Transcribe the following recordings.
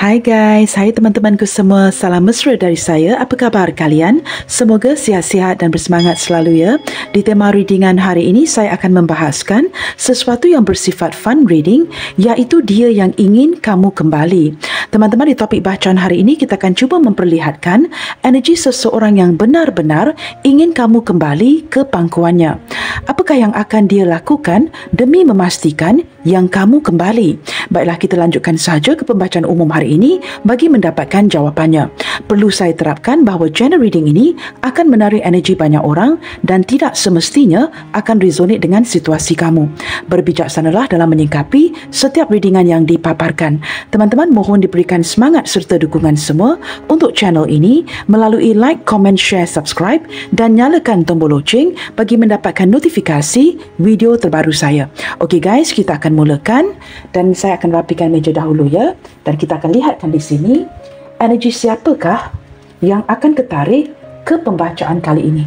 Hai guys, hai teman-temanku semua, salam mesra dari saya. Apa khabar kalian? Semoga sihat-sihat dan bersemangat selalu ya. Di tema readingan hari ini, saya akan membahaskan sesuatu yang bersifat fun reading, iaitu dia yang ingin kamu kembali. Teman-teman, di topik bacaan hari ini, kita akan cuba memperlihatkan energi seseorang yang benar-benar ingin kamu kembali ke pangkuannya. Apakah yang akan dia lakukan demi memastikan yang kamu kembali? Baiklah, kita lanjutkan saja ke pembacaan umum hari ini bagi mendapatkan jawapannya. Perlu saya terapkan bahawa channel reading ini akan menarik energi banyak orang dan tidak semestinya akan resonate dengan situasi kamu. Berbijaksanalah dalam menyingkapi setiap readingan yang dipaparkan. Teman-teman, mohon diberikan semangat serta dukungan semua untuk channel ini melalui like, comment, share, subscribe dan nyalakan tombol loceng bagi mendapatkan notifikasi video terbaru saya. Okey guys, kita akan mulakan dan saya akan rapikan meja dahulu ya, dan kita akan lihatkan di sini energi siapakah yang akan tertarik ke pembacaan kali ini,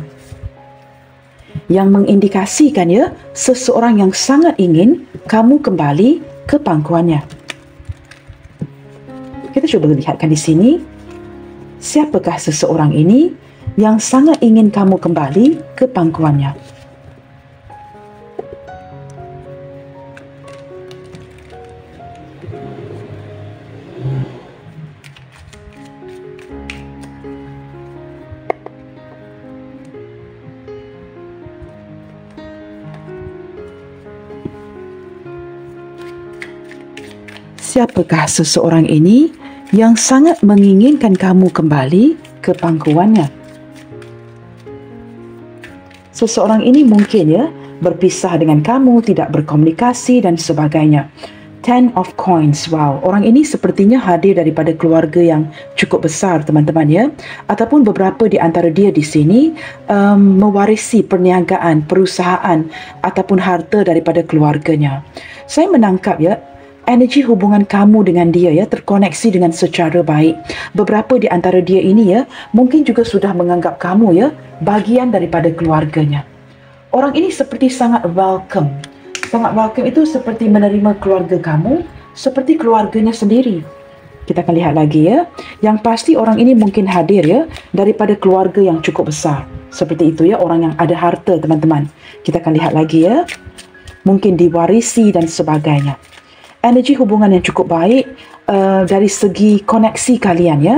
yang mengindikasikan ya seseorang yang sangat ingin kamu kembali ke pangkuannya. Kita cuba lihatkan di sini, siapakah seseorang ini yang sangat ingin kamu kembali ke pangkuannya. Siapakah seseorang ini yang sangat menginginkan kamu kembali ke pangkuannya? Seseorang ini mungkin ya berpisah dengan kamu, tidak berkomunikasi dan sebagainya. Ten of Coins. Wow, orang ini sepertinya hadir daripada keluarga yang cukup besar, teman-teman ya. Ataupun beberapa di antara dia di sini mewarisi perniagaan, perusahaan ataupun harta daripada keluarganya. Saya menangkap ya, energi hubungan kamu dengan dia ya terkoneksi dengan secara baik. Beberapa di antara dia ini ya mungkin juga sudah menganggap kamu ya bagian daripada keluarganya. Orang ini seperti sangat welcome. Sangat welcome itu seperti menerima keluarga kamu seperti keluarganya sendiri. Kita akan lihat lagi ya. Yang pasti orang ini mungkin hadir ya daripada keluarga yang cukup besar. Seperti itu ya, orang yang ada harta, teman-teman. Kita akan lihat lagi ya. Mungkin diwarisi dan sebagainya. Energi hubungan yang cukup baik dari segi koneksi kalian ya.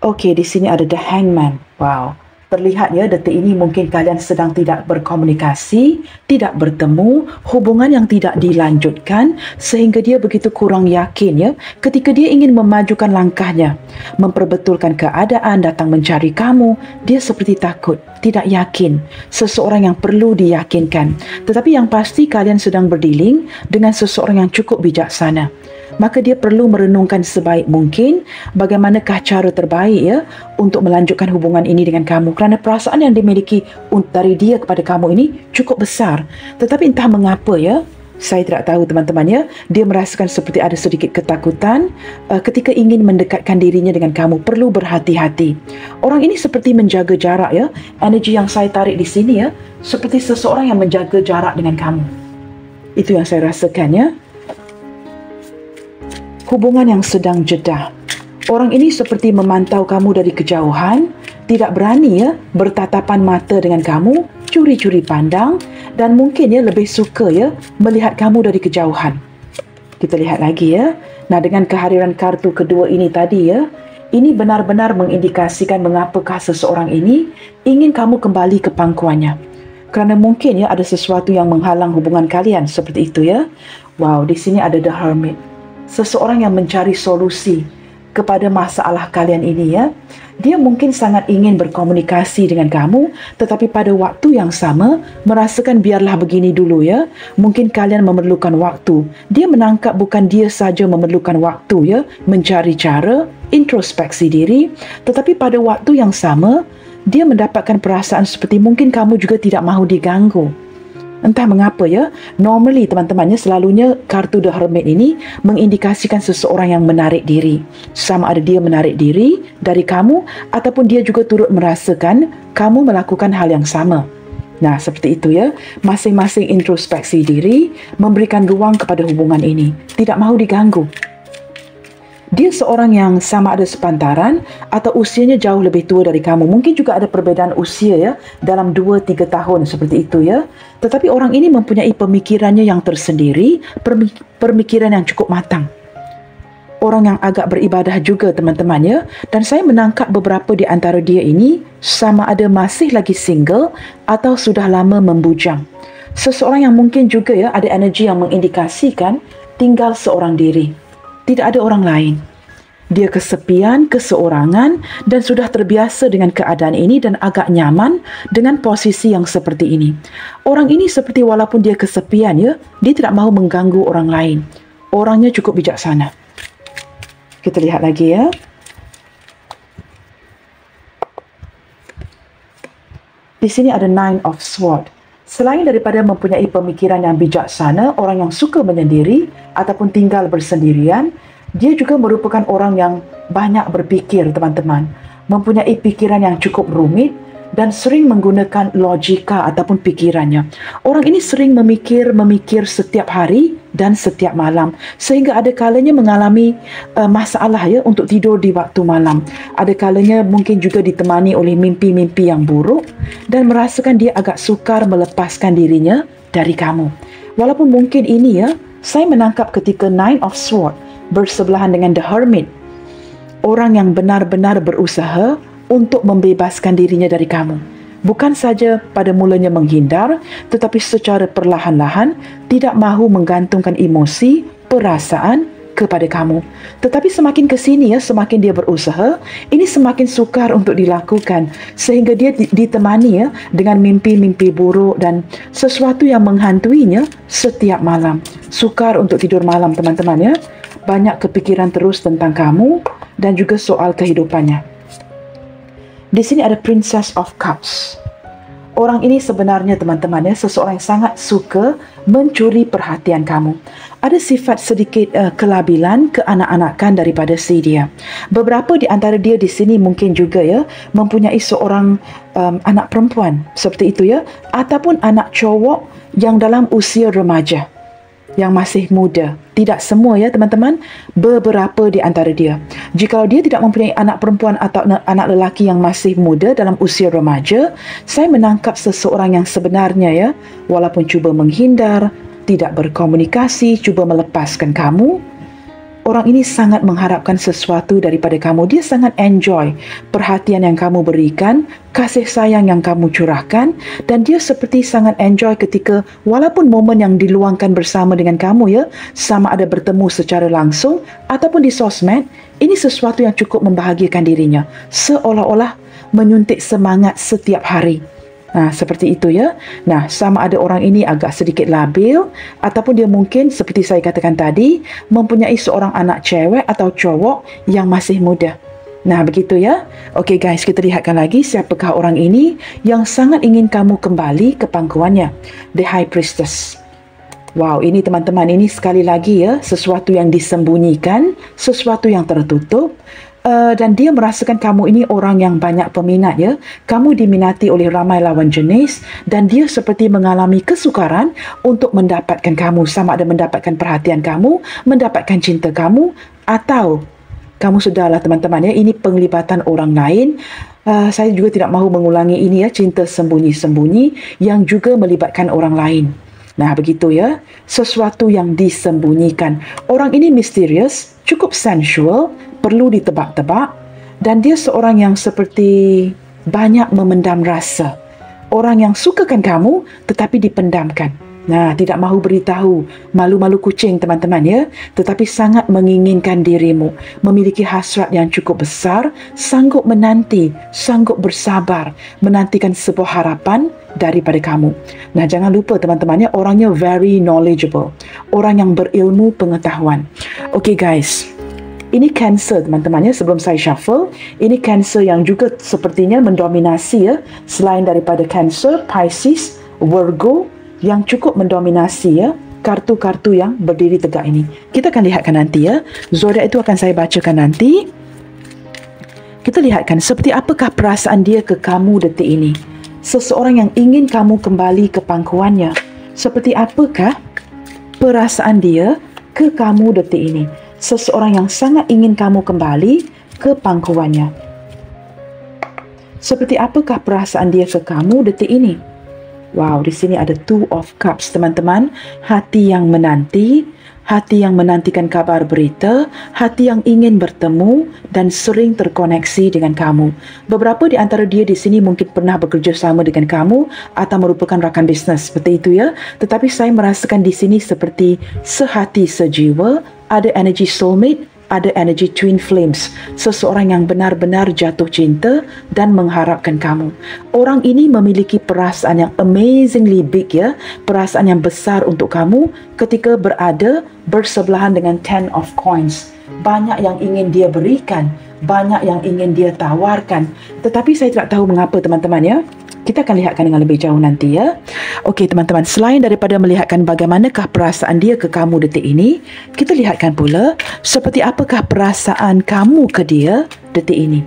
Okey, di sini ada The Hangman. Wow, terlihat ya detik ini mungkin kalian sedang tidak berkomunikasi, tidak bertemu, hubungan yang tidak dilanjutkan sehingga dia begitu kurang yakin ya ketika dia ingin memajukan langkahnya, memperbetulkan keadaan, datang mencari kamu. Dia seperti takut, tidak yakin, seseorang yang perlu diyakinkan. Tetapi yang pasti kalian sedang berdealing dengan seseorang yang cukup bijaksana. Maka dia perlu merenungkan sebaik mungkin bagaimanakah cara terbaik ya untuk melanjutkan hubungan ini dengan kamu, kerana perasaan yang dimiliki dari dia kepada kamu ini cukup besar. Tetapi entah mengapa ya, saya tidak tahu teman-teman ya, dia merasakan seperti ada sedikit ketakutan ketika ingin mendekatkan dirinya dengan kamu. Perlu berhati-hati. Orang ini seperti menjaga jarak ya. Energi yang saya tarik di sini ya, seperti seseorang yang menjaga jarak dengan kamu. Itu yang saya rasakan ya. Hubungan yang sedang jeda. Orang ini seperti memantau kamu dari kejauhan, tidak berani ya bertatapan mata dengan kamu, curi-curi pandang dan mungkin ya lebih suka ya melihat kamu dari kejauhan. Kita lihat lagi ya. Nah, dengan kehadiran kartu kedua ini tadi ya, ini benar-benar mengindikasikan mengapakah seseorang ini ingin kamu kembali ke pangkuannya. Kerana mungkin ya ada sesuatu yang menghalang hubungan kalian, seperti itu ya. Wow, di sini ada The Hermit. Seseorang yang mencari solusi kepada masalah kalian ini ya. Dia mungkin sangat ingin berkomunikasi dengan kamu, tetapi pada waktu yang sama merasakan biarlah begini dulu ya. Mungkin kalian memerlukan waktu. Dia menangkap bukan dia saja memerlukan waktu ya, mencari cara, introspeksi diri, tetapi pada waktu yang sama dia mendapatkan perasaan seperti mungkin kamu juga tidak mahu diganggu. Entah mengapa ya, normally teman-temannya selalunya kartu The Hermit ini mengindikasikan seseorang yang menarik diri. Sama ada dia menarik diri dari kamu ataupun dia juga turut merasakan kamu melakukan hal yang sama. Nah, seperti itu ya. Masing-masing introspeksi diri, memberikan ruang kepada hubungan ini. Tidak mahu diganggu. Dia seorang yang sama ada sepantaran atau usianya jauh lebih tua dari kamu. Mungkin juga ada perbezaan usia ya, dalam 2-3 tahun seperti itu ya. Tetapi orang ini mempunyai pemikirannya yang tersendiri, pemikiran yang cukup matang. Orang yang agak beribadah juga teman-teman ya. Dan saya menangkap beberapa di antara dia ini sama ada masih lagi single atau sudah lama membujang. Seseorang yang mungkin juga ya ada energi yang mengindikasikan tinggal seorang diri. Tidak ada orang lain. Dia kesepian, keseorangan dan sudah terbiasa dengan keadaan ini dan agak nyaman dengan posisi yang seperti ini. Orang ini seperti walaupun dia kesepian ya, dia tidak mahu mengganggu orang lain. Orangnya cukup bijaksana. Kita lihat lagi ya. Di sini ada Nine of Swords. Selain daripada mempunyai pemikiran yang bijaksana, orang yang suka menyendiri ataupun tinggal bersendirian, dia juga merupakan orang yang banyak berfikir, teman-teman. Mempunyai pikiran yang cukup rumit dan sering menggunakan logika ataupun pikirannya. Orang ini sering memikir setiap hari dan setiap malam. Sehingga ada kalanya mengalami masalah ya untuk tidur di waktu malam. Ada kalanya mungkin juga ditemani oleh mimpi-mimpi yang buruk dan merasakan dia agak sukar melepaskan dirinya dari kamu. Walaupun mungkin ini ya, saya menangkap ketika Nine of Swords bersebelahan dengan The Hermit. Orang yang benar-benar berusaha untuk membebaskan dirinya dari kamu. Bukan saja pada mulanya menghindar, tetapi secara perlahan-lahan tidak mahu menggantungkan emosi, perasaan kepada kamu. Tetapi semakin ke sini ya, semakin dia berusaha, ini semakin sukar untuk dilakukan. Sehingga dia ditemani ya dengan mimpi-mimpi buruk dan sesuatu yang menghantuinya setiap malam. Sukar untuk tidur malam teman-teman ya. Banyak kepikiran terus tentang kamu dan juga soal kehidupannya. Di sini ada Princess of Cups. Orang ini sebenarnya teman-teman ya, seseorang yang sangat suka mencuri perhatian kamu. Ada sifat sedikit kelabilan, keanak-anakan daripada si dia. Beberapa di antara dia di sini mungkin juga ya mempunyai seorang anak perempuan seperti itu ya, ataupun anak cowok yang dalam usia remaja, yang masih muda. Tidak semua ya teman-teman, beberapa di antara dia. Jika dia tidak mempunyai anak perempuan atau anak lelaki yang masih muda dalam usia remaja, saya menangkap seseorang yang sebenarnya ya, walaupun cuba menghindar, tidak berkomunikasi, cuba melepaskan kamu, orang ini sangat mengharapkan sesuatu daripada kamu. Dia sangat enjoy perhatian yang kamu berikan, kasih sayang yang kamu curahkan, dan dia seperti sangat enjoy ketika walaupun momen yang diluangkan bersama dengan kamu ya, sama ada bertemu secara langsung ataupun di sosmed, ini sesuatu yang cukup membahagiakan dirinya, seolah-olah menyuntik semangat setiap hari. Nah, seperti itu ya. Nah, sama ada orang ini agak sedikit labil ataupun dia mungkin seperti saya katakan tadi mempunyai seorang anak cewek atau cowok yang masih muda. Nah, begitu ya. Okey guys, kita lihatkan lagi siapakah orang ini yang sangat ingin kamu kembali ke pangkuannya. The High Priestess. Wow, ini teman-teman, ini sekali lagi ya, sesuatu yang disembunyikan, sesuatu yang tertutup. Dan dia merasakan kamu ini orang yang banyak peminat ya. Kamu diminati oleh ramai lawan jenis dan dia seperti mengalami kesukaran untuk mendapatkan kamu, sama ada mendapatkan perhatian kamu, mendapatkan cinta kamu, atau kamu sudahlah teman-teman ya, ini penglibatan orang lain. Saya juga tidak mahu mengulangi ini ya, cinta sembunyi-sembunyi yang juga melibatkan orang lain. Nah, begitu ya, sesuatu yang disembunyikan. Orang ini misterius, cukup sensual, perlu ditebak-tebak, dan dia seorang yang seperti banyak memendam rasa. Orang yang sukakan kamu tetapi dipendamkan. Nah, tidak mahu beritahu, malu-malu kucing teman-teman ya, tetapi sangat menginginkan dirimu, memiliki hasrat yang cukup besar, sanggup menanti, sanggup bersabar, menantikan sebuah harapan daripada kamu. Nah, jangan lupa teman-teman ya, orangnya very knowledgeable, orang yang berilmu pengetahuan. Okey guys, ini Cancer teman-teman ya, sebelum saya shuffle, ini Cancer yang juga sepertinya mendominasi ya, selain daripada Cancer, Pisces, Virgo, yang cukup mendominasi ya, kartu-kartu yang berdiri tegak ini. Kita akan lihatkan nanti ya, zodiak itu akan saya bacakan nanti. Kita lihatkan seperti apakah perasaan dia ke kamu detik ini. seseorang yang ingin kamu kembali ke pangkuannya. Seperti apakah perasaan dia ke kamu detik ini? Seseorang yang sangat ingin kamu kembali ke pangkuannya. Seperti apakah perasaan dia ke kamu detik ini? Wow, di sini ada Two of Cups, teman-teman. Hati yang menanti, hati yang menantikan kabar berita, hati yang ingin bertemu dan sering terkoneksi dengan kamu. Beberapa di antara dia di sini mungkin pernah bekerja sama dengan kamu atau merupakan rakan bisnes, seperti itu ya. Tetapi saya merasakan di sini seperti sehati sejiwa, ada energi soulmate, ada energi twin flames, seseorang yang benar-benar jatuh cinta dan mengharapkan kamu. Orang ini memiliki perasaan yang amazingly big ya, perasaan yang besar untuk kamu ketika berada bersebelahan dengan Ten of Coins. Banyak yang ingin dia berikan, banyak yang ingin dia tawarkan, tetapi saya tidak tahu mengapa, teman-teman ya. Kita akan lihatkan dengan lebih jauh nanti ya. Okey teman-teman, selain daripada melihatkan bagaimanakah perasaan dia ke kamu detik ini, kita lihatkan pula seperti apakah perasaan kamu ke dia detik ini.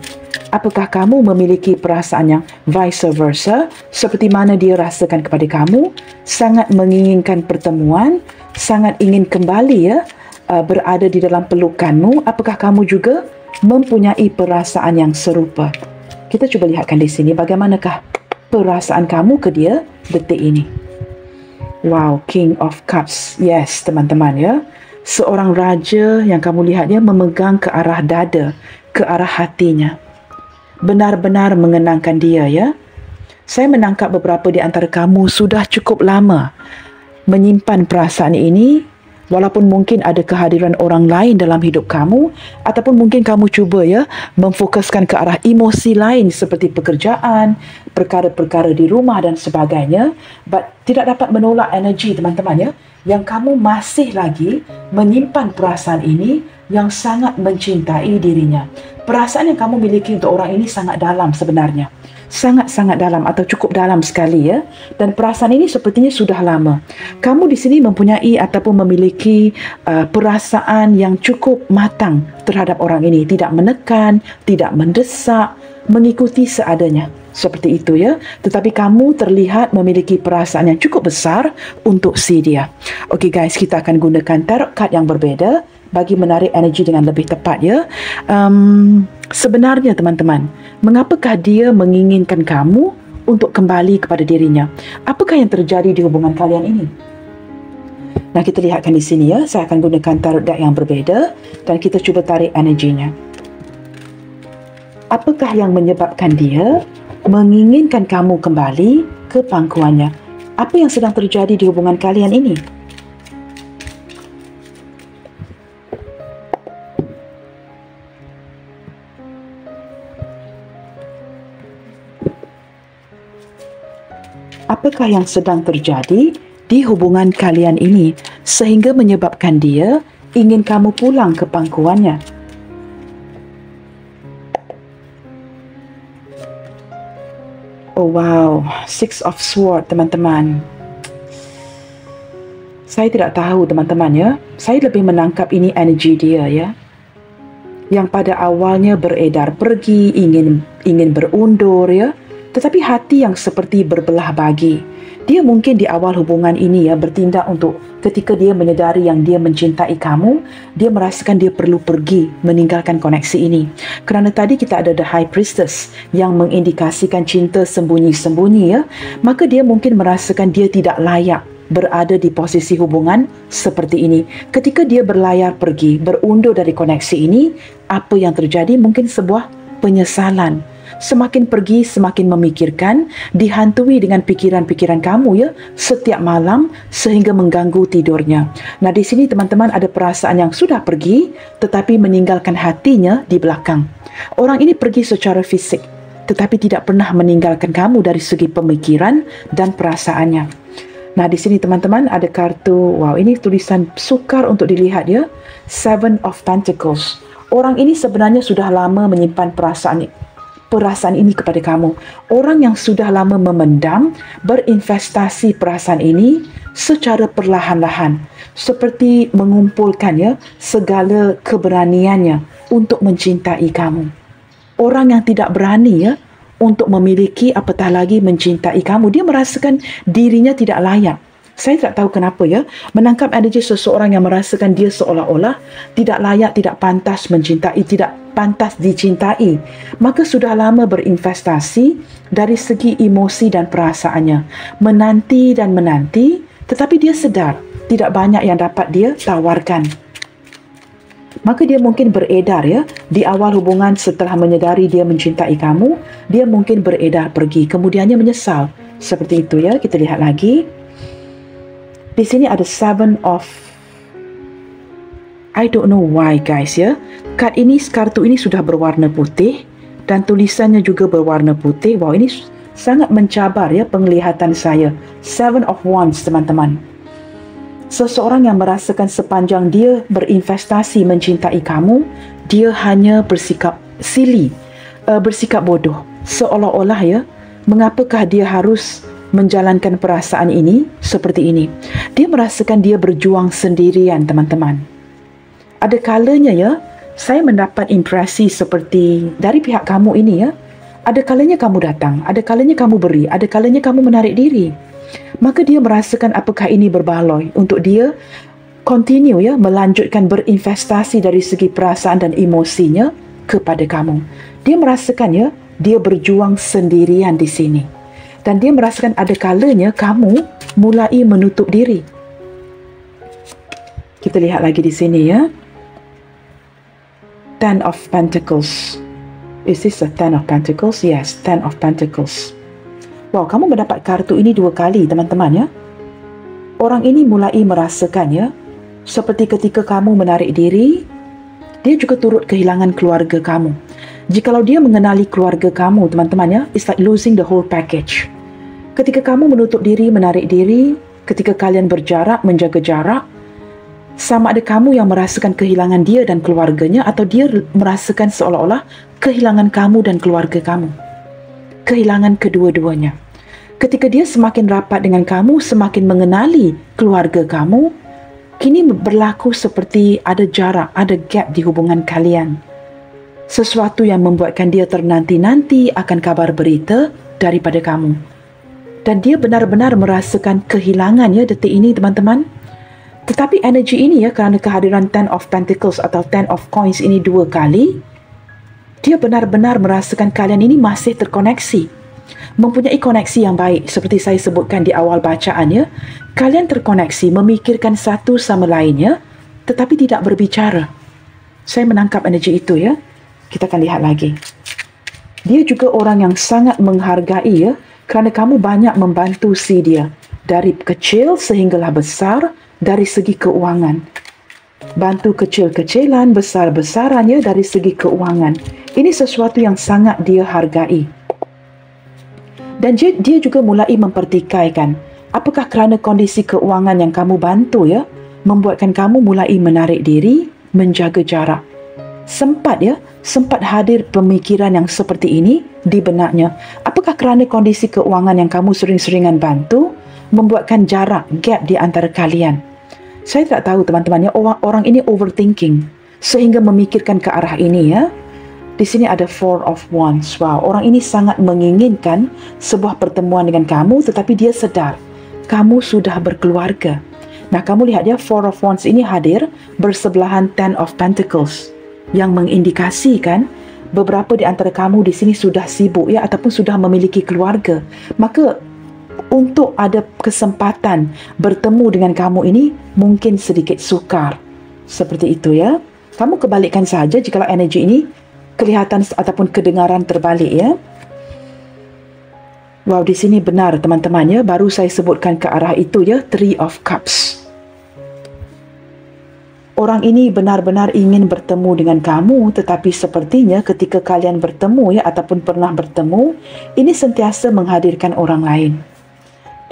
Apakah kamu memiliki perasaan yang vice versa, seperti mana dia rasakan kepada kamu, sangat menginginkan pertemuan, sangat ingin kembali ya, berada di dalam pelukanmu. Apakah kamu juga mempunyai perasaan yang serupa? Kita cuba lihatkan di sini bagaimanakah perasaan kamu ke dia detik ini. Wow, King of Cups. Yes, teman-teman ya. Seorang raja yang kamu lihat dia memegang ke arah dada, ke arah hatinya. Benar-benar mengenangkan dia ya. Saya menangkap beberapa di antara kamu sudah cukup lama menyimpan perasaan ini, walaupun mungkin ada kehadiran orang lain dalam hidup kamu, ataupun mungkin kamu cuba ya memfokuskan ke arah emosi lain seperti pekerjaan, perkara-perkara di rumah dan sebagainya, but tidak dapat menolak energi, teman-teman ya, yang kamu masih lagi menyimpan perasaan ini yang sangat mencintai dirinya. Perasaan yang kamu miliki untuk orang ini sangat dalam sebenarnya. Sangat-sangat dalam atau cukup dalam sekali ya. Dan perasaan ini sepertinya sudah lama. Kamu di sini mempunyai ataupun memiliki perasaan yang cukup matang terhadap orang ini. Tidak menekan, tidak mendesak, mengikuti seadanya. Seperti itu ya. Tetapi kamu terlihat memiliki perasaan yang cukup besar untuk si dia. Okey guys, kita akan gunakan tarot card yang berbeza bagi menarik energi dengan lebih tepat ya. Sebenarnya teman-teman, mengapakah dia menginginkan kamu untuk kembali kepada dirinya? Apakah yang terjadi di hubungan kalian ini? Nah, kita lihatkan di sini ya. Saya akan gunakan tarot deck yang berbeza dan kita cuba tarik energinya. Apakah yang menyebabkan dia menginginkan kamu kembali ke pangkuannya? Apa yang sedang terjadi di hubungan kalian ini? Apakah yang sedang terjadi di hubungan kalian ini sehingga menyebabkan dia ingin kamu pulang ke pangkuannya? Oh wow, Six of Swords teman-teman. Saya tidak tahu teman-teman ya. Saya lebih menangkap ini energi dia ya. Yang pada awalnya beredar pergi, ingin berundur ya. Tetapi hati yang seperti berbelah bagi. Dia mungkin di awal hubungan ini ya bertindak untuk ketika dia menyedari yang dia mencintai kamu, dia merasakan dia perlu pergi meninggalkan koneksi ini. Kerana tadi kita ada the High Priestess yang mengindikasikan cinta sembunyi-sembunyi ya, maka dia mungkin merasakan dia tidak layak berada di posisi hubungan seperti ini. Ketika dia berlayar pergi, berundur dari koneksi ini, apa yang terjadi? Mungkin sebuah penyesalan. Semakin pergi, semakin memikirkan, dihantui dengan pikiran-pikiran kamu ya, setiap malam sehingga mengganggu tidurnya. Nah, di sini teman-teman ada perasaan yang sudah pergi, tetapi meninggalkan hatinya di belakang. Orang ini pergi secara fisik, tetapi tidak pernah meninggalkan kamu dari segi pemikiran dan perasaannya. Nah, di sini teman-teman ada kartu, wow, ini tulisan sukar untuk dilihat ya, Seven of Pentacles. Orang ini sebenarnya sudah lama menyimpan perasaan ini kepada kamu. Orang yang sudah lama memendam, berinvestasi perasaan ini secara perlahan-lahan, seperti mengumpulkan ya segala keberaniannya untuk mencintai kamu. Orang yang tidak berani ya untuk memiliki apatah lagi mencintai kamu. Dia merasakan dirinya tidak layak. Saya tak tahu kenapa ya, menangkap energi seseorang yang merasakan dia seolah-olah tidak layak, tidak pantas mencintai, tidak pantas dicintai, maka sudah lama berinvestasi dari segi emosi dan perasaannya, menanti dan menanti, tetapi dia sedar tidak banyak yang dapat dia tawarkan. Maka dia mungkin beredar ya, di awal hubungan setelah menyedari dia mencintai kamu, dia mungkin beredar pergi, kemudiannya menyesal. Seperti itu ya, kita lihat lagi. Di sini ada Seven of, I don't know why guys ya. Kartu ini sudah berwarna putih dan tulisannya juga berwarna putih. Wow, ini sangat mencabar ya penglihatan saya. Seven of Wands teman-teman. Seseorang yang merasakan sepanjang dia berinvestasi mencintai kamu, dia hanya bersikap silly, bersikap bodoh. Seolah-olah ya, mengapakah dia harus menjalankan perasaan ini seperti ini. Dia merasakan dia berjuang sendirian teman-teman. Ada kalanya ya, saya mendapat impresi seperti dari pihak kamu ini ya. Ada kalanya kamu datang, ada kalanya kamu beri, ada kalanya kamu menarik diri. Maka dia merasakan apakah ini berbaloi untuk dia continue ya, melanjutkan berinvestasi dari segi perasaan dan emosinya kepada kamu. Dia merasakan ya, dia berjuang sendirian di sini. Dan dia merasakan ada kalanya kamu mulai menutup diri. Kita lihat lagi di sini ya. Ten of Pentacles. Is this a Ten of Pentacles? Yes, Ten of Pentacles. Wow, kamu mendapat kartu ini 2 kali teman-teman ya. Orang ini mulai merasakan ya, seperti ketika kamu menarik diri, dia juga turut kehilangan keluarga kamu. Jikalau dia mengenali keluarga kamu teman-teman ya, it's like losing the whole package. Ketika kamu menutup diri, menarik diri, ketika kalian berjarak, menjaga jarak, sama ada kamu yang merasakan kehilangan dia dan keluarganya, atau dia merasakan seolah-olah kehilangan kamu dan keluarga kamu. Kehilangan kedua-duanya. Ketika dia semakin rapat dengan kamu, semakin mengenali keluarga kamu, kini berlaku seperti ada jarak, ada gap di hubungan kalian. Sesuatu yang membuatkan dia ternanti-nanti akan kabar berita daripada kamu. Dan dia benar-benar merasakan kehilangan ya detik ini teman-teman. Tetapi energi ini ya, kerana kehadiran Ten of Pentacles atau Ten of Coins ini 2 kali, dia benar-benar merasakan kalian ini masih terkoneksi. Mempunyai koneksi yang baik seperti saya sebutkan di awal bacaan ya. Kalian terkoneksi, memikirkan satu sama lainnya, tetapi tidak berbicara. Saya menangkap energi itu ya. Kita akan lihat lagi. Dia juga orang yang sangat menghargai ya, kerana kamu banyak membantu si dia. Dari kecil sehinggalah besar, dari segi keuangan. Bantu kecil-kecilan, besar-besaran ya, dari segi keuangan. Ini sesuatu yang sangat dia hargai. Dan dia juga mulai mempertikaikan, apakah kerana kondisi keuangan yang kamu bantu ya, membuatkan kamu mulai menarik diri, menjaga jarak. Sempat hadir pemikiran yang seperti ini di benaknya. Apakah kerana kondisi keuangan yang kamu sering-seringan bantu, membuatkan jarak, gap di antara kalian? Saya tak tahu teman-teman ya, orang ini overthinking, sehingga memikirkan ke arah ini ya. Di sini ada Four of Wands. Wow, orang ini sangat menginginkan sebuah pertemuan dengan kamu, tetapi dia sedar kamu sudah berkeluarga. Nah, kamu lihat ya, Four of Wands ini hadir bersebelahan Ten of Pentacles, yang mengindikasikan beberapa di antara kamu di sini sudah sibuk ya, ataupun sudah memiliki keluarga. Maka untuk ada kesempatan bertemu dengan kamu ini mungkin sedikit sukar. Seperti itu ya. Kamu kebalikkan saja jikalau energi ini kelihatan ataupun kedengaran terbalik ya. Wow, di sini benar teman-teman ya, baru saya sebutkan ke arah itu ya, Three of Cups. Orang ini benar-benar ingin bertemu dengan kamu, tetapi sepertinya ketika kalian bertemu ya, ataupun pernah bertemu, ini sentiasa menghadirkan orang lain.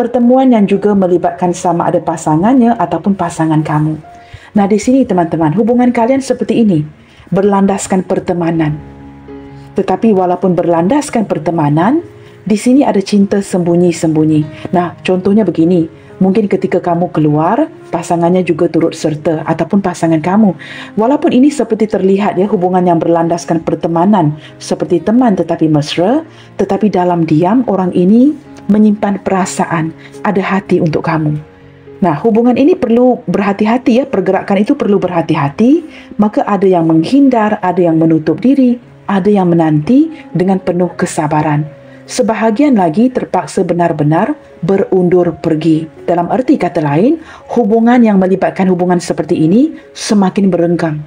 Pertemuan yang juga melibatkan sama ada pasangannya ataupun pasangan kamu. Nah, di sini teman-teman, hubungan kalian seperti ini, berlandaskan pertemanan. Tetapi walaupun berlandaskan pertemanan, di sini ada cinta sembunyi-sembunyi. Nah, contohnya begini, Mungkin ketika kamu keluar, pasangannya juga turut serta ataupun pasangan kamu. Walaupun ini seperti terlihat ya hubungan yang berlandaskan pertemanan, seperti teman tetapi mesra, tetapi dalam diam orang ini menyimpan perasaan, ada hati untuk kamu. Nah, hubungan ini perlu berhati-hati ya, pergerakan itu perlu berhati-hati, maka ada yang menghindar, ada yang menutup diri, ada yang menanti dengan penuh kesabaran. Sebahagian lagi terpaksa benar-benar berundur pergi. Dalam arti kata lain, hubungan yang melibatkan hubungan seperti ini semakin berenggang.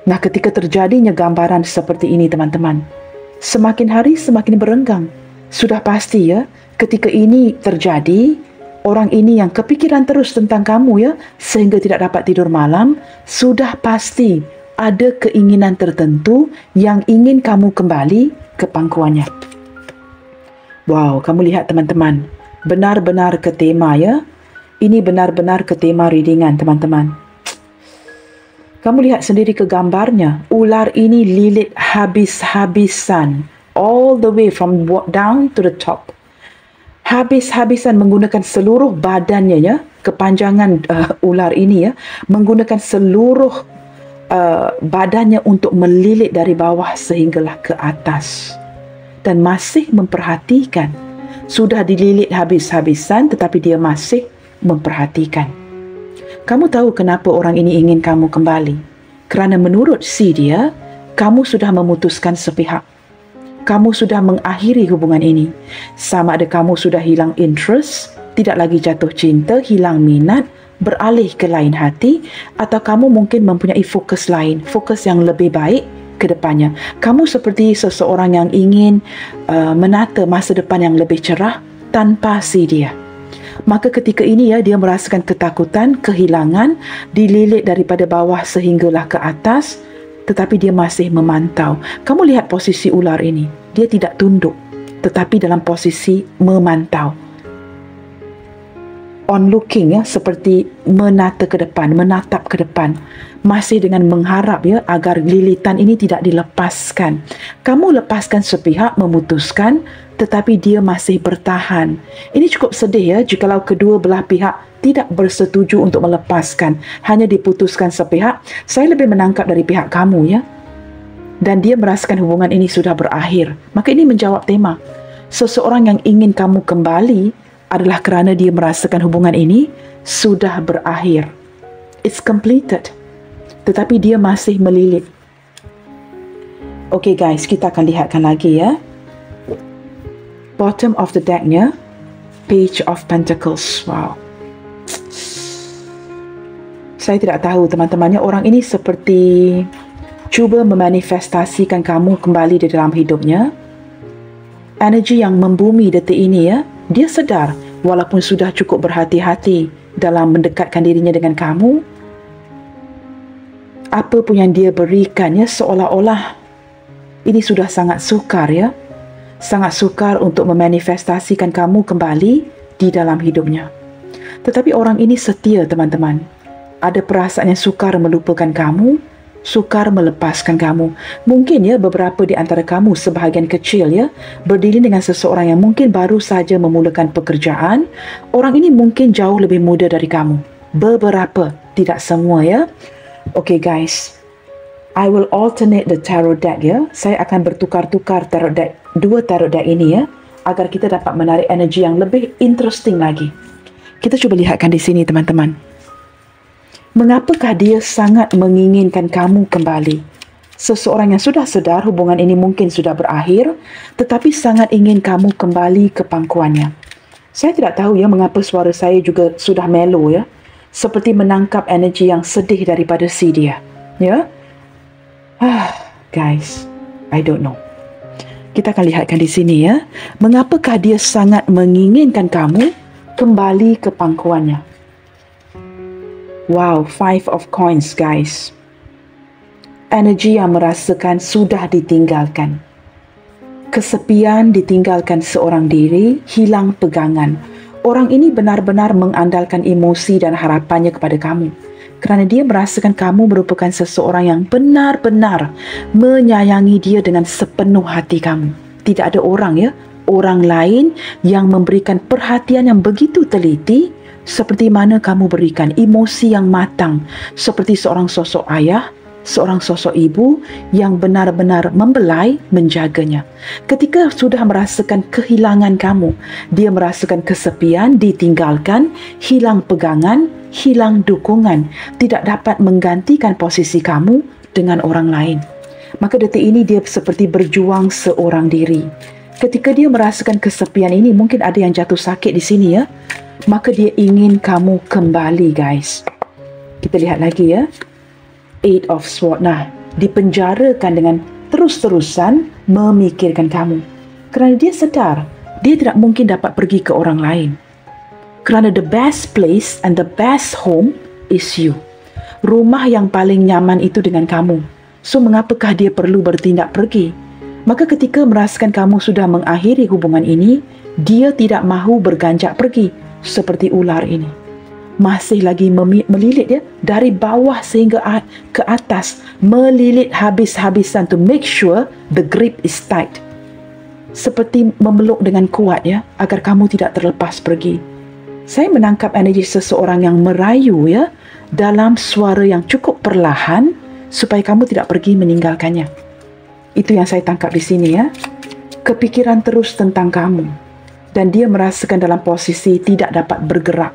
Nah, ketika terjadinya gambaran seperti ini teman-teman, semakin hari semakin berenggang. Sudah pasti ya, ketika ini terjadi, orang ini yang kepikiran terus tentang kamu ya, sehingga tidak dapat tidur malam, sudah pasti ada keinginan tertentu yang ingin kamu kembali ke pangkuannya. Wow, kamu lihat teman-teman, benar-benar ke tema ya. Ini benar-benar ke tema readingan teman-teman. Kamu lihat sendiri ke gambarnya, ular ini lilit habis-habisan, all the way from down to the top. Habis-habisan menggunakan seluruh badannya ya, kepanjangan ular ini ya, menggunakan seluruh badannya untuk melilit dari bawah sehinggalah ke atas. Dan masih memperhatikan. Sudah dililit habis-habisan tetapi dia masih memperhatikan. Kamu tahu kenapa orang ini ingin kamu kembali? Kerana menurut si dia, kamu sudah memutuskan sepihak. Kamu sudah mengakhiri hubungan ini. Sama ada kamu sudah hilang interest, tidak lagi jatuh cinta, hilang minat, beralih ke lain hati, atau kamu mungkin mempunyai fokus lain, fokus yang lebih baik ke depannya. Kamu seperti seseorang yang ingin menata masa depan yang lebih cerah tanpa si dia. Maka ketika ini ya, dia merasakan ketakutan, kehilangan, dililit daripada bawah sehinggalah ke atas, tetapi dia masih memantau. Kamu lihat posisi ular ini. Dia tidak tunduk, tetapi dalam posisi memantau. On looking ya, seperti menata ke depan, menatap ke depan, masih dengan mengharap ya agar lilitan ini tidak dilepaskan. Kamu lepaskan sepihak, memutuskan, tetapi dia masih bertahan. Ini cukup sedih ya jikalau kedua belah pihak tidak bersetuju untuk melepaskan, hanya diputuskan sepihak. Saya lebih menangkap dari pihak kamu ya, dan dia merasakan hubungan ini sudah berakhir. Maka ini menjawab tema. Seseorang yang ingin kamu kembali adalah kerana dia merasakan hubungan ini sudah berakhir. It's completed. Tetapi dia masih melilit. Okay guys, kita akan lihatkan lagi ya. Bottom of the decknya, Page of Pentacles. Wow. Saya tidak tahu teman-temannya, orang ini seperti cuba memanifestasikan kamu kembali di dalam hidupnya. Energi yang membumi detik ini ya, dia sedar walaupun sudah cukup berhati-hati dalam mendekatkan dirinya dengan kamu, apa pun yang dia berikan ya, seolah-olah ini sudah sangat sukar ya, sangat sukar untuk memanifestasikan kamu kembali di dalam hidupnya. Tetapi orang ini setia teman-teman. Ada perasaan yang sukar melupakan kamu, sukar melepaskan kamu. Mungkin ya beberapa di antara kamu, sebahagian kecil ya, berdiri dengan seseorang yang mungkin baru saja memulakan pekerjaan. Orang ini mungkin jauh lebih muda dari kamu. Beberapa, tidak semua ya. Okay guys, I will alternate the tarot deck ya. Saya akan bertukar-tukar tarot deck, dua tarot deck ini ya, agar kita dapat menarik energi yang lebih interesting lagi. Kita cuba lihatkan di sini teman-teman. Mengapakah dia sangat menginginkan kamu kembali? Seseorang yang sudah sedar hubungan ini mungkin sudah berakhir, tetapi sangat ingin kamu kembali ke pangkuannya. Saya tidak tahu ya mengapa suara saya juga sudah mellow ya. Seperti menangkap energi yang sedih daripada si dia. Ya? Guys, I don't know. Kita akan lihatkan di sini ya. Mengapakah dia sangat menginginkan kamu kembali ke pangkuannya? Wow, 5 of coins guys. Energi yang merasakan sudah ditinggalkan. Kesepian, ditinggalkan seorang diri, hilang pegangan. Orang ini benar-benar mengandalkan emosi dan harapannya kepada kamu. Kerana dia merasakan kamu merupakan seseorang yang benar-benar menyayangi dia dengan sepenuh hati kamu. Tidak ada orang ya, orang lain yang memberikan perhatian yang begitu teliti, Seperti mana kamu berikan emosi yang matang, seperti seorang sosok ayah, seorang sosok ibu yang benar-benar membelai, menjaganya. Ketika sudah merasakan kehilangan kamu, dia merasakan kesepian, ditinggalkan, hilang pegangan, hilang dukungan, tidak dapat menggantikan posisi kamu dengan orang lain. Maka detik ini dia seperti berjuang seorang diri. Ketika dia merasakan kesepian ini, mungkin ada yang jatuh sakit di sini ya. Maka dia ingin kamu kembali, guys. Kita lihat lagi ya. Eight of Swords. Nah, dipenjarakan dengan terus-terusan memikirkan kamu. Kerana dia sedar, dia tidak mungkin dapat pergi ke orang lain. Kerana the best place and the best home is you. Rumah yang paling nyaman itu dengan kamu. So, mengapakah dia perlu bertindak pergi? Maka ketika merasakan kamu sudah mengakhiri hubungan ini, dia tidak mahu berganjak pergi. Seperti ular ini masih lagi melilit dia dari bawah sehingga ke atas, melilit habis-habisan to make sure the grip is tight, seperti memeluk dengan kuat ya, agar kamu tidak terlepas pergi. Saya menangkap energi seseorang yang merayu ya, dalam suara yang cukup perlahan supaya kamu tidak pergi meninggalkannya. Itu yang saya tangkap di sini ya. Kepikiran terus tentang kamu. Dan dia merasakan dalam posisi tidak dapat bergerak.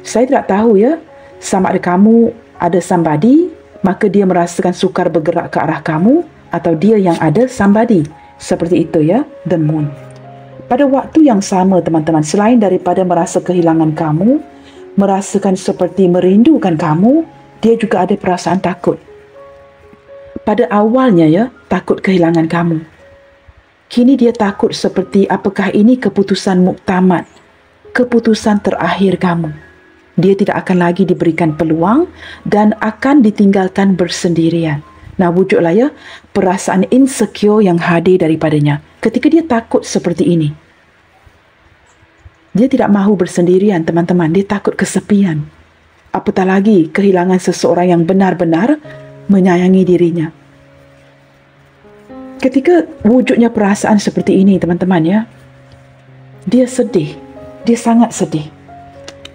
Saya tidak tahu ya, sama ada kamu ada somebody, maka dia merasakan sukar bergerak ke arah kamu, atau dia yang ada somebody. Seperti itu ya, the moon. Pada waktu yang sama teman-teman, selain daripada merasa kehilangan kamu, merasakan seperti merindukan kamu, dia juga ada perasaan takut. Pada awalnya ya, takut kehilangan kamu. Kini dia takut seperti apakah ini keputusan muktamad, keputusan terakhir kamu. Dia tidak akan lagi diberikan peluang dan akan ditinggalkan bersendirian. Nah, wujudlah ya perasaan insecure yang hadir daripadanya. Ketika dia takut seperti ini, dia tidak mahu bersendirian teman-teman, dia takut kesepian. Apatah lagi kehilangan seseorang yang benar-benar menyayangi dirinya. Ketika wujudnya perasaan seperti ini teman-teman ya, dia sedih, dia sangat sedih.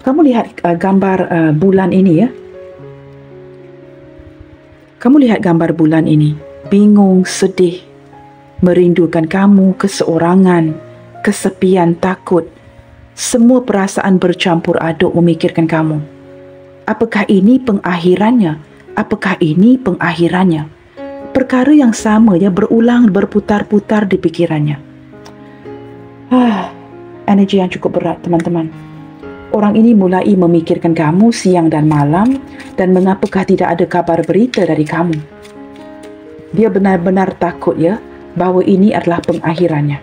Kamu lihat gambar bulan ini ya. Kamu lihat gambar bulan ini, bingung, sedih, merindukan kamu, keseorangan, kesepian, takut. Semua perasaan bercampur aduk memikirkan kamu. Apakah ini pengakhirannya? Apakah ini pengakhirannya? Perkara yang sama ya berulang berputar-putar di pikirannya. Energi yang cukup berat teman-teman. Orang ini mulai memikirkan kamu siang dan malam, dan mengapakah tidak ada kabar berita dari kamu. Dia benar-benar takut ya bahawa ini adalah pengakhirannya.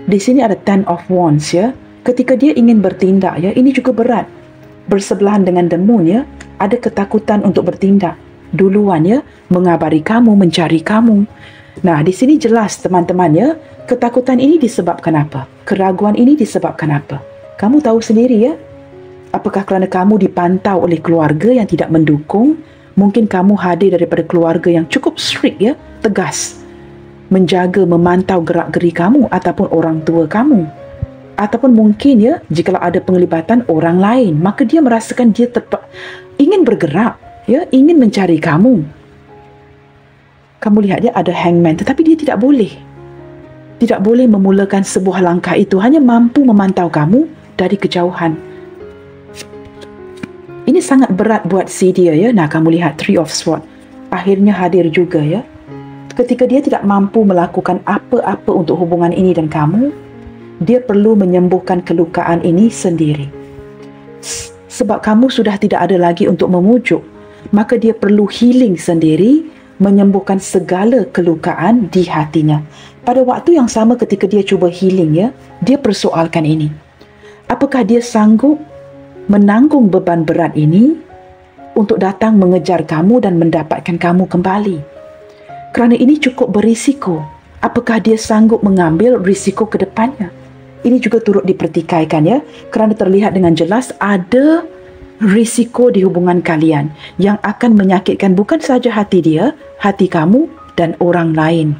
Di sini ada Ten of Wands ya. Ketika dia ingin bertindak ya, ini juga berat. Bersebelahan dengan the moon ya, ada ketakutan untuk bertindak duluan ya, mengabari kamu, mencari kamu. Nah, di sini jelas teman-teman ya, ketakutan ini disebabkan apa? Keraguan ini disebabkan apa? Kamu tahu sendiri ya. Apakah kerana kamu dipantau oleh keluarga yang tidak mendukung? Mungkin kamu hadir daripada keluarga yang cukup strict ya, tegas, menjaga, memantau gerak-geri kamu ataupun orang tua kamu. Ataupun mungkin ya, jikalau ada penglibatan orang lain, maka dia merasakan dia ingin bergerak ya, ingin mencari kamu. Kamu lihat dia ada hangman, tetapi dia tidak boleh. Tidak boleh memulakan sebuah langkah itu, hanya mampu memantau kamu dari kejauhan. Ini sangat berat buat si dia ya. Nah, kamu lihat Three of Swords. Akhirnya hadir juga ya. Ketika dia tidak mampu melakukan apa-apa untuk hubungan ini dan kamu, dia perlu menyembuhkan kelukaan ini sendiri. Sebab kamu sudah tidak ada lagi untuk memujuk, maka dia perlu healing sendiri, menyembuhkan segala kelukaan di hatinya. Pada waktu yang sama ketika dia cuba healing ya, dia persoalkan ini. Apakah dia sanggup menanggung beban berat ini untuk datang mengejar kamu dan mendapatkan kamu kembali? Kerana ini cukup berisiko. Apakah dia sanggup mengambil risiko ke depannya? Ini juga turut dipertikaikan ya, kerana terlihat dengan jelas ada risiko di hubungan kalian yang akan menyakitkan bukan saja hati dia, hati kamu dan orang lain.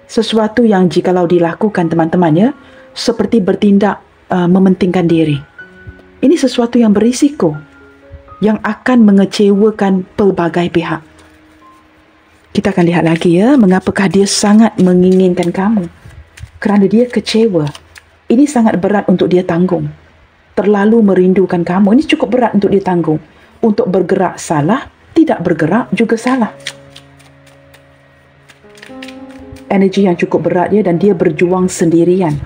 Sesuatu yang jikalau dilakukan teman-teman ya, seperti bertindak mementingkan diri. Ini sesuatu yang berisiko, yang akan mengecewakan pelbagai pihak. Kita akan lihat lagi ya, mengapakah dia sangat menginginkan kamu. Kerana dia kecewa. Ini sangat berat untuk dia tanggung. Terlalu merindukan kamu. Ini cukup berat untuk dia tanggung. Untuk bergerak salah, tidak bergerak juga salah. Energi yang cukup berat dia dan dia berjuang sendirian.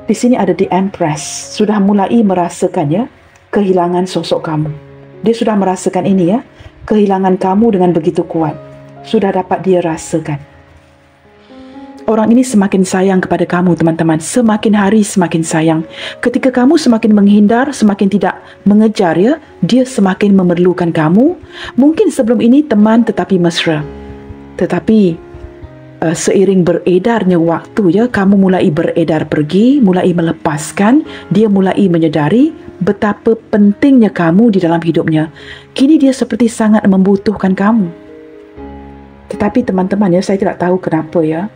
Di sini ada The Empress. Sudah mulai merasakan ya, kehilangan sosok kamu. Dia sudah merasakan ini ya, kehilangan kamu dengan begitu kuat. Sudah dapat dia rasakan. Orang ini semakin sayang kepada kamu, teman-teman. Semakin hari semakin sayang. Ketika kamu semakin menghindar, semakin tidak mengejar ya, dia semakin memerlukan kamu. Mungkin sebelum ini teman tetapi mesra. Tetapi seiring beredarnya waktu ya, kamu mulai beredar pergi, mulai melepaskan, dia mulai menyedari betapa pentingnya kamu di dalam hidupnya. Kini dia seperti sangat membutuhkan kamu. Tetapi teman-teman ya, saya tidak tahu kenapa ya,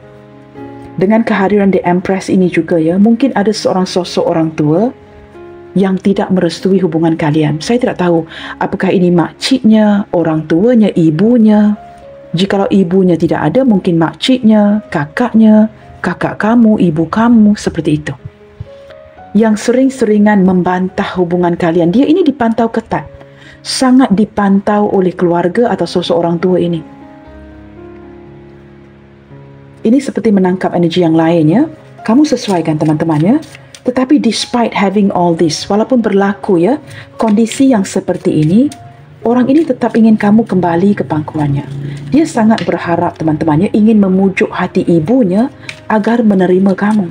dengan kehadiran The Empress ini juga ya, mungkin ada seorang sosok orang tua yang tidak merestui hubungan kalian. Saya tidak tahu apakah ini makciknya, orang tuanya, ibunya. Jikalau ibunya tidak ada, mungkin makciknya, kakaknya, kakak kamu, ibu kamu, seperti itu. Yang sering-seringan membantah hubungan kalian. Dia ini dipantau ketat. Sangat dipantau oleh keluarga atau sosok orang tua ini. Ini seperti menangkap energi yang lain ya. Kamu sesuaikan teman-teman ya. Tetapi despite having all this, walaupun berlaku ya, kondisi yang seperti ini, orang ini tetap ingin kamu kembali ke pangkuannya. Dia sangat berharap teman-temannya, ingin memujuk hati ibunya agar menerima kamu.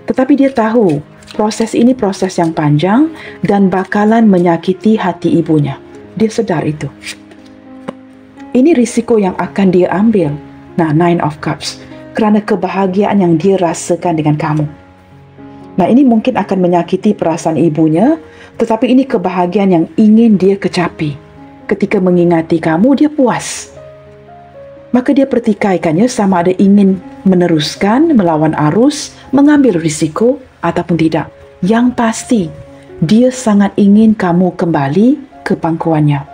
Tetapi dia tahu, proses ini proses yang panjang dan bakalan menyakiti hati ibunya. Dia sedar itu. Ini risiko yang akan dia ambil. Nah, Nine of Cups. Kerana kebahagiaan yang dia rasakan dengan kamu. Nah, ini mungkin akan menyakiti perasaan ibunya, tetapi ini kebahagiaan yang ingin dia kecapi. Ketika mengingati kamu, dia puas. Maka dia pertikaikannya sama ada ingin meneruskan, melawan arus, mengambil risiko ataupun tidak. Yang pasti, dia sangat ingin kamu kembali ke pangkuannya.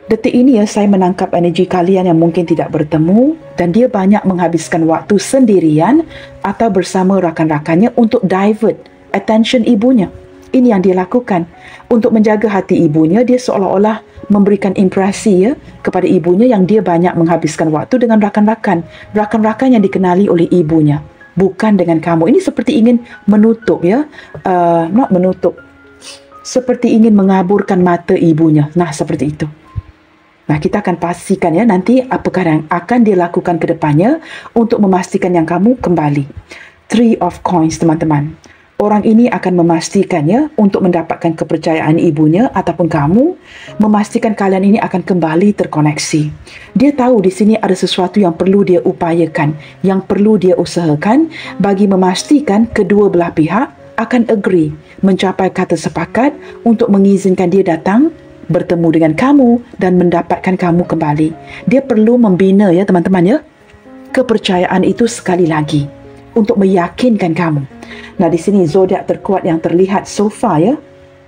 Detik ini ya, saya menangkap energi kalian yang mungkin tidak bertemu dan dia banyak menghabiskan waktu sendirian atau bersama rakan-rakannya untuk divert attention ibunya. Ini yang dia lakukan. Untuk menjaga hati ibunya, dia seolah-olah memberikan impresi ya kepada ibunya yang dia banyak menghabiskan waktu dengan rakan-rakan. Rakan-rakan yang dikenali oleh ibunya. Bukan dengan kamu. Ini seperti ingin menutup ya. Not menutup. Seperti ingin mengaburkan mata ibunya. Nah, seperti itu. Nah, kita akan pastikan ya nanti apakah yang akan dia lakukan ke depannya untuk memastikan yang kamu kembali. Three of Coins, teman-teman. Orang ini akan memastikan ya untuk mendapatkan kepercayaan ibunya ataupun kamu, memastikan kalian ini akan kembali terkoneksi. Dia tahu di sini ada sesuatu yang perlu dia upayakan, yang perlu dia usahakan bagi memastikan kedua belah pihak akan agree, mencapai kata sepakat untuk mengizinkan dia datang bertemu dengan kamu dan mendapatkan kamu kembali. Dia perlu membina ya teman-teman ya, kepercayaan itu sekali lagi untuk meyakinkan kamu. Nah, di sini zodiak terkuat yang terlihat so far ya.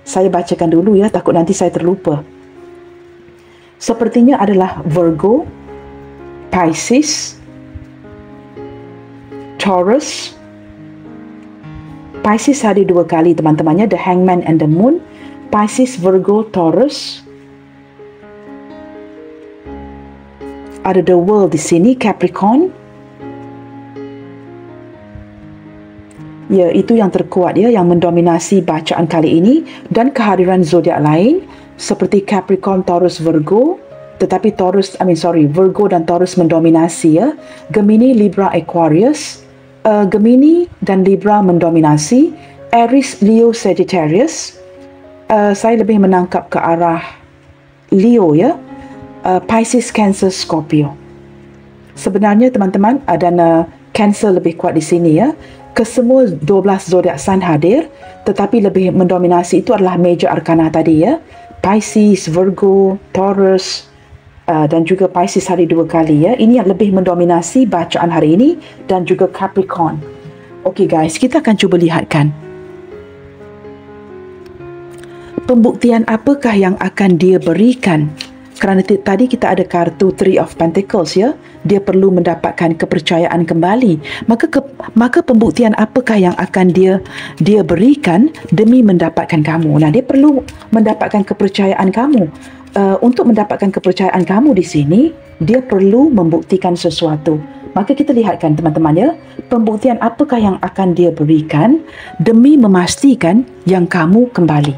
Saya bacakan dulu ya, takut nanti saya terlupa. Sepertinya adalah Virgo, Pisces, Taurus. Pisces ada dua kali teman-temannya, The Hangman and the Moon. Pisces, Virgo, Taurus. Ada The World di sini, Capricorn. Ya, itu yang terkuat ya, yang mendominasi bacaan kali ini. Dan kehadiran zodiak lain seperti Capricorn, Taurus, Virgo. Tetapi Virgo dan Taurus mendominasi ya. Gemini, Libra, Aquarius. Gemini dan Libra mendominasi. Aries, Leo, Sagittarius. Saya lebih menangkap ke arah Leo ya. Pisces, Cancer, Scorpio. Sebenarnya teman-teman, dan Cancer lebih kuat di sini ya. Kesemua 12 zodiak sign hadir, tetapi lebih mendominasi itu adalah major arcana tadi ya. Pisces, Virgo, Taurus, dan juga Pisces hari dua kali ya. Ini yang lebih mendominasi bacaan hari ini, dan juga Capricorn. Okey guys, kita akan cuba lihatkan Pembuktian apakah yang akan dia berikan? Kerana tadi kita ada kartu Three of Pentacles ya. Dia perlu mendapatkan kepercayaan kembali. Maka pembuktian apakah yang akan dia berikan demi mendapatkan kamu? Nah, dia perlu mendapatkan kepercayaan kamu. Untuk mendapatkan kepercayaan kamu di sini, dia perlu membuktikan sesuatu. Maka kita lihatkan teman-teman ya, pembuktian apakah yang akan dia berikan demi memastikan yang kamu kembali.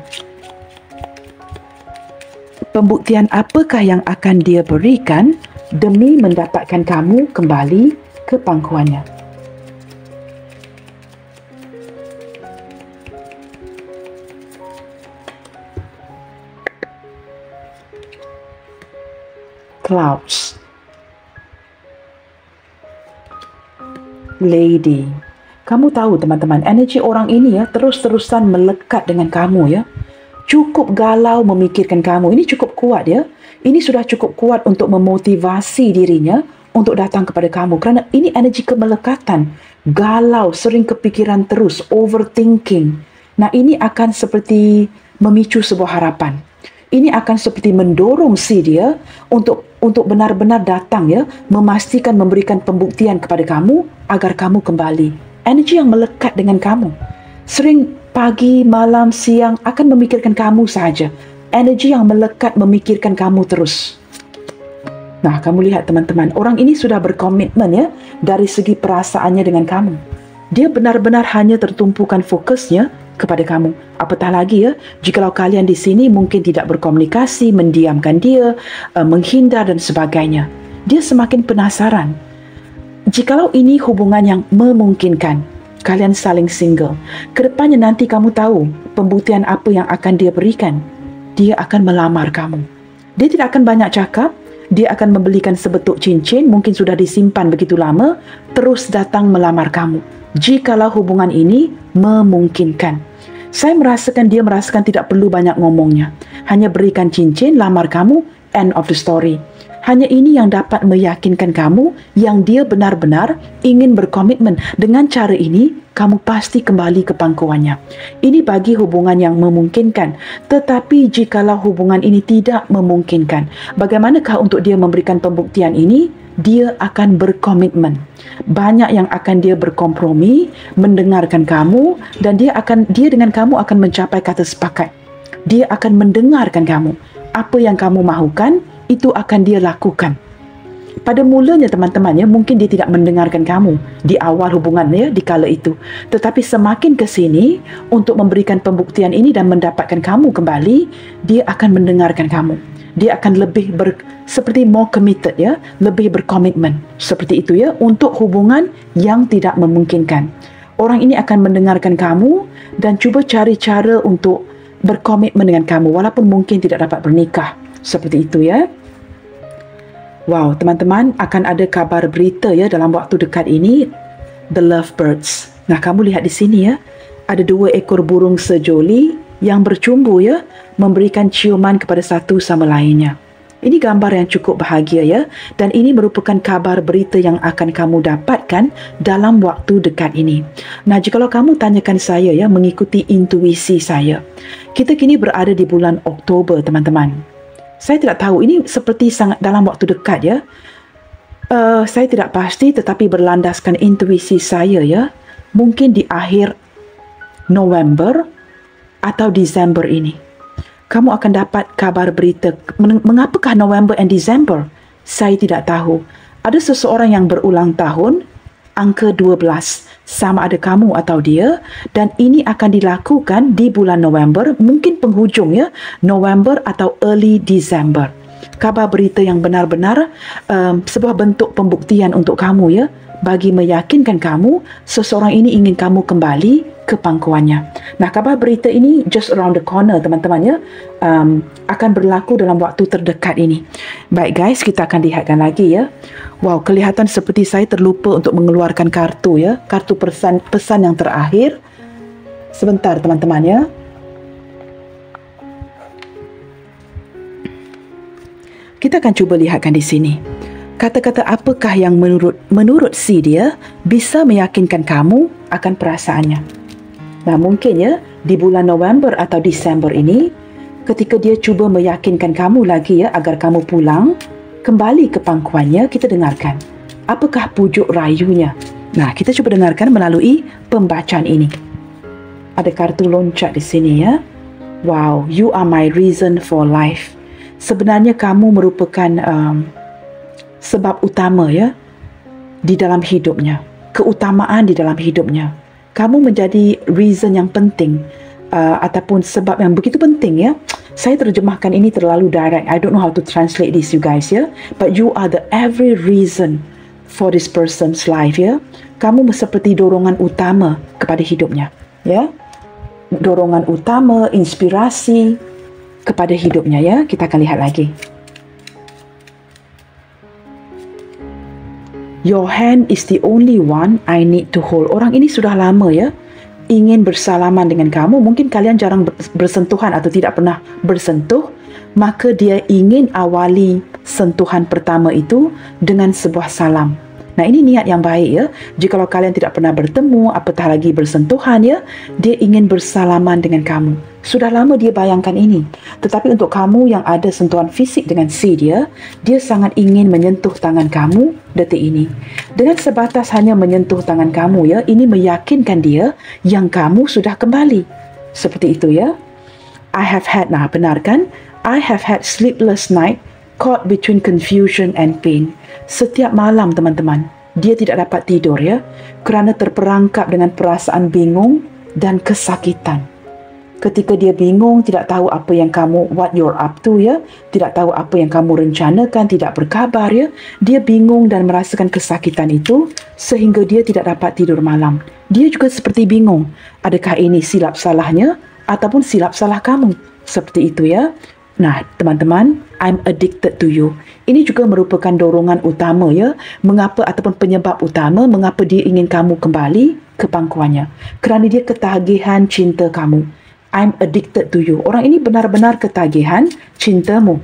Pembuktian apakah yang akan dia berikan demi mendapatkan kamu kembali ke pangkuannya. Clouds. Lady. Kamu tahu teman-teman, energi orang ini ya terus-terusan melekat dengan kamu ya. Cukup galau memikirkan kamu. Ini cukup kuat ya. Ini sudah cukup kuat untuk memotivasi dirinya untuk datang kepada kamu. Kerana ini energi kemelekatan. Galau, sering kepikiran terus, overthinking. Nah, ini akan seperti memicu sebuah harapan. Ini akan seperti mendorong si dia untuk benar-benar datang ya, memastikan memberikan pembuktian kepada kamu agar kamu kembali. Energi yang melekat dengan kamu. Sering pagi, malam, siang akan memikirkan kamu saja. Energi yang melekat memikirkan kamu terus. Nah, kamu lihat teman-teman, orang ini sudah berkomitmen ya dari segi perasaannya dengan kamu. Dia benar-benar hanya tertumpukan fokusnya kepada kamu. Apatah lagi ya, jikalau kalian di sini mungkin tidak berkomunikasi, mendiamkan dia, menghindar dan sebagainya. Dia semakin penasaran. Jikalau ini hubungan yang memungkinkan, kalian saling single, kedepannya nanti kamu tahu pembuktian apa yang akan dia berikan. Dia akan melamar kamu. Dia tidak akan banyak cakap. Dia akan membelikan sebetuk cincin, mungkin sudah disimpan begitu lama, terus datang melamar kamu. Jikalau hubungan ini memungkinkan. Saya merasakan dia merasakan tidak perlu banyak ngomongnya. Hanya berikan cincin, lamar kamu, end of the story. Hanya ini yang dapat meyakinkan kamu yang dia benar-benar ingin berkomitmen. Dengan cara ini, kamu pasti kembali ke pangkuannya. Ini bagi hubungan yang memungkinkan. Tetapi jikalau hubungan ini tidak memungkinkan, bagaimanakah untuk dia memberikan pembuktian ini? Dia akan berkomitmen. Banyak yang akan dia berkompromi, mendengarkan kamu, dan dia dengan kamu akan mencapai kata sepakat. Dia akan mendengarkan kamu. Apa yang kamu mahukan, itu akan dia lakukan. Pada mulanya teman-teman ya, mungkin dia tidak mendengarkan kamu di awal hubungannya di kala itu. Tetapi semakin ke sini untuk memberikan pembuktian ini dan mendapatkan kamu kembali, dia akan mendengarkan kamu. Dia akan lebih seperti more committed ya, lebih berkomitmen. Seperti itu ya, untuk hubungan yang tidak memungkinkan. Orang ini akan mendengarkan kamu dan cuba cari cara untuk berkomitmen dengan kamu walaupun mungkin tidak dapat bernikah. Seperti itu ya. Wow, teman-teman, akan ada kabar berita ya dalam waktu dekat ini. The Lovebirds. Nah, kamu lihat di sini ya. Ada 2 ekor burung sejoli yang bercumbu ya, memberikan ciuman kepada satu sama lainnya. Ini gambar yang cukup bahagia ya. Dan ini merupakan kabar berita yang akan kamu dapatkan dalam waktu dekat ini. Nah, jikalau kamu tanyakan saya ya, mengikuti intuisi saya. Kita kini berada di bulan Oktober, teman-teman. Saya tidak tahu, ini seperti sangat dalam waktu dekat ya. Saya tidak pasti, tetapi berlandaskan intuisi saya ya. Mungkin di akhir November atau Desember ini. Kamu akan dapat kabar berita. Mengapakah November and December? Saya tidak tahu. Ada seseorang yang berulang tahun, angka 12. Sama ada kamu atau dia, dan ini akan dilakukan di bulan November, mungkin penghujung ya, November atau early December. Kabar berita yang benar-benar sebuah bentuk pembuktian untuk kamu ya, bagi meyakinkan kamu seseorang ini ingin kamu kembali ke pangkuannya. Nah, kabar berita ini just around the corner, teman-teman ya, akan berlaku dalam waktu terdekat ini. Baik guys, kita akan lihatkan lagi ya. Wow, kelihatan seperti saya terlupa untuk mengeluarkan kartu ya, kartu pesan yang terakhir. Sebentar teman-teman ya. Kita akan cuba lihatkan di sini. Kata-kata apakah yang menurut si dia bisa meyakinkan kamu akan perasaannya. Nah, mungkin ya di bulan November atau Desember ini ketika dia cuba meyakinkan kamu lagi ya agar kamu pulang kembali ke pangkuannya, kita dengarkan apakah pujuk rayunya. Nah, kita cuba dengarkan melalui pembacaan ini. Ada kartu loncat di sini ya. Wow, you are my reason for life. Sebenarnya kamu merupakan sebab utama ya di dalam hidupnya, keutamaan di dalam hidupnya. Kamu menjadi reason yang penting ataupun sebab yang begitu penting ya. Saya terjemahkan ini terlalu direct. I don't know how to translate this you guys ya. But you are the every reason for this person's life ya. Kamu seperti dorongan utama kepada hidupnya ya. Dorongan utama, inspirasi kepada hidupnya ya. Kita akan lihat lagi. Your hand is the only one I need to hold. Orang ini sudah lama ya ingin bersalaman dengan kamu. Mungkin kalian jarang bersentuhan atau tidak pernah bersentuh, maka dia ingin awali sentuhan pertama itu dengan sebuah salam. Nah, ini niat yang baik ya. Jikalau kalian tidak pernah bertemu, apatah lagi bersentuhan ya, dia ingin bersalaman dengan kamu. Sudah lama dia bayangkan ini. Tetapi untuk kamu yang ada sentuhan fisik dengan si dia sangat ingin menyentuh tangan kamu detik ini. Dengan sebatas hanya menyentuh tangan kamu ya, ini meyakinkan dia yang kamu sudah kembali. Seperti itu ya. I have had, nah benar kan? I have had sleepless night caught between confusion and pain. Setiap malam teman-teman, dia tidak dapat tidur ya, kerana terperangkap dengan perasaan bingung dan kesakitan. Ketika dia bingung, tidak tahu apa yang kamu, what you're up to ya, tidak tahu apa yang kamu rencanakan, tidak berkabar ya, dia bingung dan merasakan kesakitan itu sehingga dia tidak dapat tidur malam. Dia juga seperti bingung, adakah ini silap salahnya ataupun silap salah kamu? Seperti itu ya. Nah, teman-teman, I'm addicted to you. Ini juga merupakan dorongan utama ya, mengapa ataupun penyebab utama mengapa dia ingin kamu kembali ke pangkuannya. Kerana dia ketagihan cinta kamu. I'm addicted to you. Orang ini benar-benar ketagihan cintamu.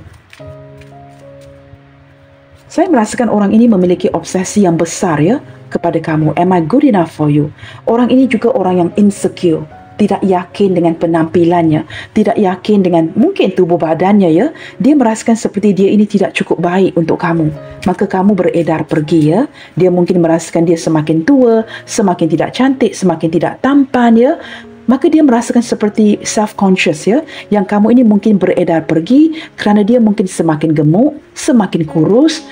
Saya merasakan orang ini memiliki obsesi yang besar ya kepada kamu. Am I good enough for you? Orang ini juga orang yang insecure. Tidak yakin dengan penampilannya, tidak yakin dengan mungkin tubuh badannya ya. Dia merasakan seperti dia ini tidak cukup baik untuk kamu. Maka kamu beredar pergi ya. Dia mungkin merasakan dia semakin tua, semakin tidak cantik, semakin tidak tampan ya. Maka dia merasakan seperti self-conscious ya. Yang kamu ini mungkin beredar pergi kerana dia mungkin semakin gemuk, semakin kurus,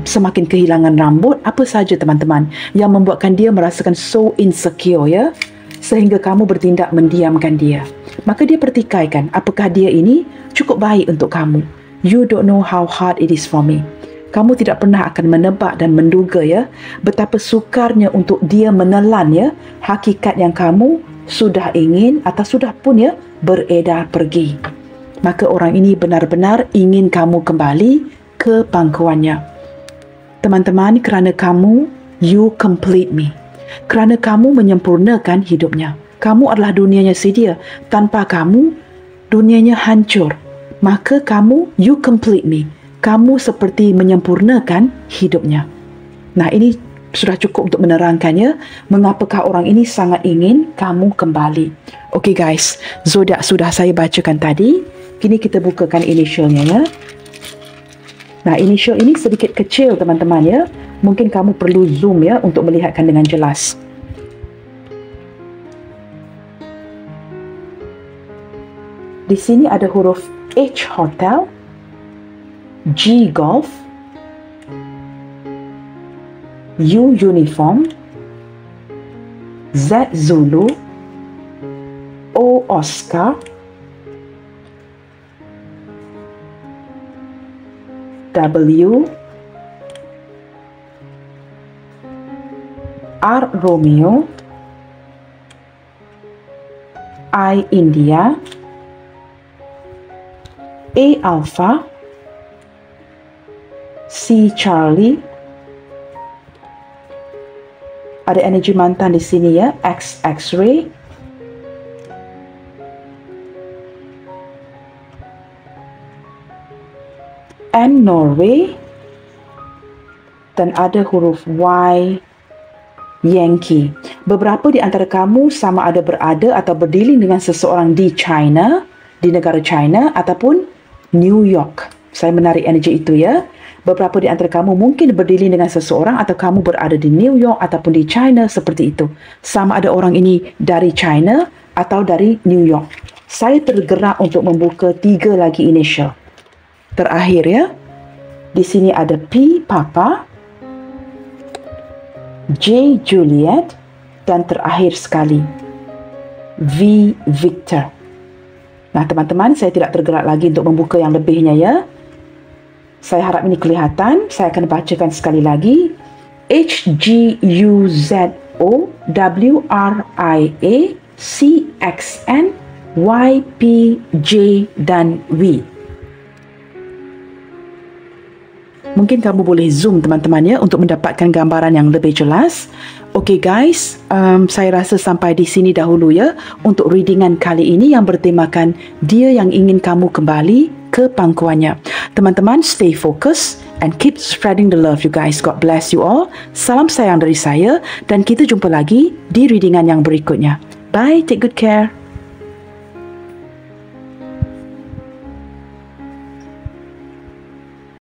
semakin kehilangan rambut, apa saja teman-teman. Yang membuatkan dia merasakan so insecure ya. Sehingga kamu bertindak mendiamkan dia. Maka dia pertikaikan apakah dia ini cukup baik untuk kamu. You don't know how hard it is for me. Kamu tidak pernah akan menebak dan menduga ya betapa sukarnya untuk dia menelan ya hakikat yang kamu sudah ingin atau sudah pun ya beredar pergi. Maka orang ini benar-benar ingin kamu kembali ke pangkuannya. Teman-teman, kerana kamu, you complete me. Kerana kamu menyempurnakan hidupnya. Kamu adalah dunianya si dia. Tanpa kamu, dunianya hancur. Maka kamu, you complete me. Kamu seperti menyempurnakan hidupnya. Nah, ini sudah cukup untuk menerangkannya mengapakah orang ini sangat ingin kamu kembali. Okey guys, zodiak sudah saya bacakan tadi. Kini kita bukakan initialnya ya. Nah, initial ini sedikit kecil teman-teman ya. Mungkin kamu perlu zoom ya untuk melihatkan dengan jelas. Di sini ada huruf H hotel, G golf, U uniform, Z Zulu, O Oscar, W R Romeo, I India, A Alpha, C Charlie. Ada energi mantan di sini ya, X X-ray, N Norway, dan ada huruf Y Yankee. Beberapa di antara kamu sama ada berada atau berdealing dengan seseorang di China, di negara China ataupun New York. Saya menarik energi itu ya. Beberapa di antara kamu mungkin berdiri dengan seseorang atau kamu berada di New York ataupun di China seperti itu. Sama ada orang ini dari China atau dari New York. Saya tergerak untuk membuka 3 lagi initial. Terakhir ya. Di sini ada P Papa, J Juliet dan terakhir sekali V Victor. Nah teman-teman, saya tidak tergerak lagi untuk membuka yang lebihnya ya. Saya harap ini kelihatan. Saya akan bacakan sekali lagi. HGUZOWRIACXNYPJ dan W. Mungkin kamu boleh zoom teman-teman ya untuk mendapatkan gambaran yang lebih jelas. Okey guys, saya rasa sampai di sini dahulu ya untuk readingan kali ini yang bertemakan dia yang ingin kamu kembali ke pangkuannya. Teman-teman, stay focused and keep spreading the love you guys. God bless you all. Salam sayang dari saya dan kita jumpa lagi di readingan yang berikutnya. Bye, take good care.